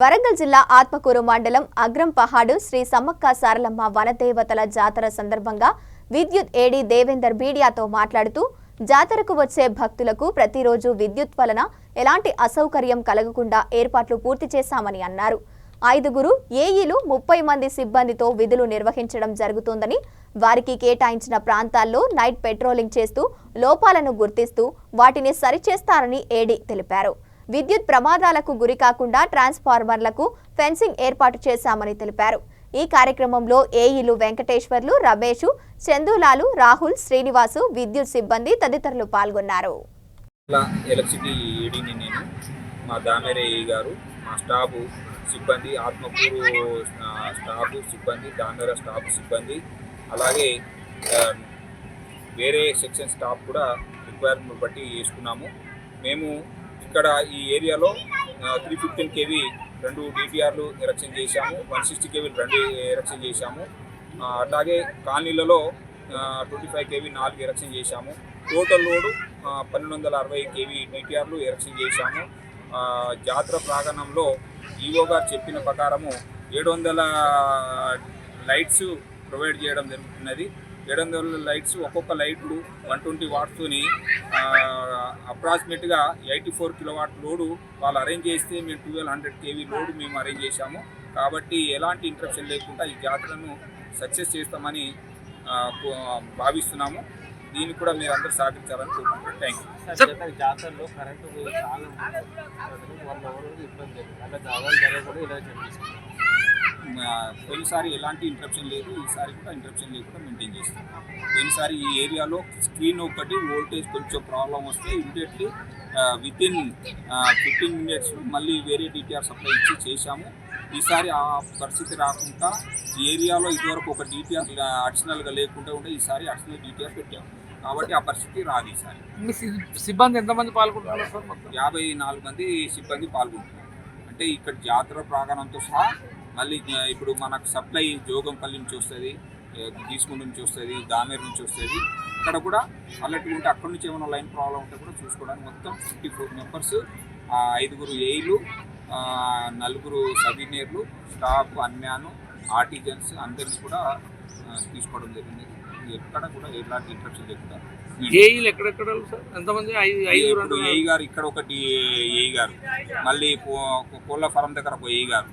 వరంగల్ జిల్లా ఆత్మకూరు మండలం అగ్రంపహాడు శ్రీ సమ్మక్క సారలమ్మ వనదేవతల జాతర సందర్భంగా విద్యుత్ ఏడీ దేవేందర్ మీడియాతో మాట్లాడుతూ జాతరకు వచ్చే భక్తులకు ప్రతిరోజు విద్యుత్ వలన ఎలాంటి అసౌకర్యం కలగకుండా ఏర్పాట్లు పూర్తి చేశామని అన్నారు. 5 ఏఈలు 30 మంది సిబ్బందితో విధులు నిర్వహించడం జరుగుతుందని, వారికి కేటాయించిన ప్రాంతాల్లో నైట్ పెట్రోలింగ్ చేస్తూ లోపాలను గుర్తిస్తూ వాటిని సరిచేస్తారని ఏడీ తెలిపారు. విద్యుత్ ప్రమాదాలకు గురికాకుండా ట్రాన్స్ఫార్మర్లకు ఫెన్సింగ్ ఏర్పాటు చేశామని తెలిపారు. ఈ కార్యక్రమంలో ఏఈలు వెంకటేశ్వర్లు, రమేష్, చందులాలు, రాహుల్, శ్రీనివాసు, విద్యుత్ సిబ్బంది తదితరులు పాల్గొన్నారు. ఎలక్ట్రిసిటీ ఏడీని నేను, మా దామెర ఏఈ గారు, మా స్టాఫ్ సిబ్బంది, ఆత్మకూరు స్టాఫ్ సిబ్బంది, దామెర స్టాఫ్ సిబ్బంది, అలాగే వేరే సెక్షన్ స్టాఫ్ కూడా రిక్వైర్మెంట్ బట్టి వేసుకున్నాము. మేము ఇక్కడ ఈ ఏరియాలో 315 kV 2 DPRలు ఎరెక్షన్ చేశాము, 160 kV 2 ఎరెక్షన్ చేశాము. అలాగే కాలనీలలో 25 kV 4 ఎరెక్షన్ చేశాము. టోటల్ లోడు 1260 kV DPRలు ఎరెక్షన్ చేశాము. జాతర ప్రాంగణంలో ఈవో గారు చెప్పిన ప్రకారము 700 లైట్స్ ప్రొవైడ్ చేయడం జరుగుతున్నది. 700 లైట్స్, ఒక్కొక్క లైట్లు 120 వాట్స్తోని అప్రాక్సిమేట్గా 84 kW లోడు వాళ్ళు అరేంజ్ చేస్తే మేము 1200 kV లోడు మేము అరేంజ్ చేశాము. కాబట్టి ఎలాంటి ఇంటరప్షన్ లేకుండా ఈ జాతరను సక్సెస్ చేస్తామని భావిస్తున్నాము. దీన్ని కూడా మీరు అందరూ సహకరించాలని కోరుకుంటున్నాను. Thank you. జాతరలో కరెంటు పోయినసారి ఎలాంటి ఇంటరప్షన్ లేదు, ఈసారి కూడా ఇంటరప్షన్ లేకుండా మెయింటైన్ చేస్తాం. పోయినసారి ఈ ఏరియాలో స్క్రీన్ ఒకటి వోల్టేజ్ కొంచెం ప్రాబ్లం వస్తే ఇమీడియట్లీ వితిన్ 15 minutes మళ్ళీ వేరే DPR సప్లై ఇచ్చి చేశాము. ఈసారి ఆ పరిస్థితి రాకుండా ఈ ఏరియాలో ఇదివరకు ఒక DPR అడిషనల్గా లేకుండా ఉంటే ఈసారి అడిషనల్ DPR పెట్టాము. కాబట్టి ఆ పరిస్థితి రాదు. ఈసారి సిబ్బంది ఎంతమంది పాల్గొంటున్నారు? 54 మంది సిబ్బంది పాల్గొంటున్నారు. అంటే ఇక్కడ జాతర ప్రాంగణంతో సహా మళ్ళీ ఇప్పుడు మనకు సప్లై జోగంపల్లి నుంచి వస్తుంది, తీసుకుంట నుంచి వస్తుంది, దామేరు నుంచి వస్తుంది. ఇక్కడ కూడా అలర్ట్గా ఉంటే అక్కడి నుంచి ఏమైనా లైన్ ప్రాబ్లం ఉంటే కూడా చూసుకోవడానికి మొత్తం 54 మెంబర్స్, 5 ఏఈలు, 4 సబీనియర్లు, స్టాఫ్, అన్మ్యాను, ఆర్టిజన్స్ అందరినీ కూడా తీసుకోవడం జరిగింది. ఎక్కడ కూడా ఎలాంటి ఇంటరప్షన్ లేకుండా. ఏఈలు ఎక్కడెక్కడ ఎంతమంది? 5 ఏఈ గారు ఇక్కడ ఒకటి ఏఈ గారు, మళ్ళీ కోళ్ళ ఫారం దగ్గర ఒక ఏఈ గారు,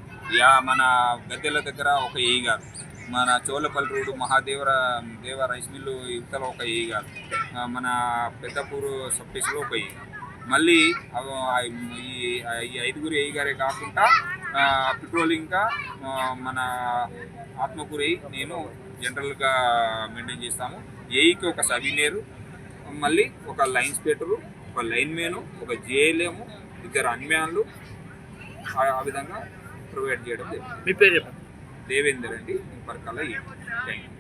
మన గద్దెల దగ్గర ఒక ఏఈ గారు, మన చోళపల్లి రోడ్డు దేవ రైస్ మిల్లు ఇవతలో ఒక ఏఈ గారు, మన పెద్దపూరు సబ్ స్టేషన్లో ఒక ఏఈ గారు. మళ్ళీ ఈ 5 ఏఈ గారే కాకుండా పెట్రోలింగ్గా మన ఆత్మకూరు ఏఈ, నేను జనరల్గా మెయింటైన్ చేస్తాము. ఏఈకి ఒక సబీనియరు, మళ్ళీ ఒక లైన్ ఇన్స్పెక్టరు, ఒక లైన్ మ్యాను, ఒక JLM, 2 అన్మ్యాన్లు, ఆ విధంగా ప్రొవైడ్ చేయడం జరిగింది. మీ పేరు చెప్పండి. దేవేందర్ అండి, పరకాల. Thank you.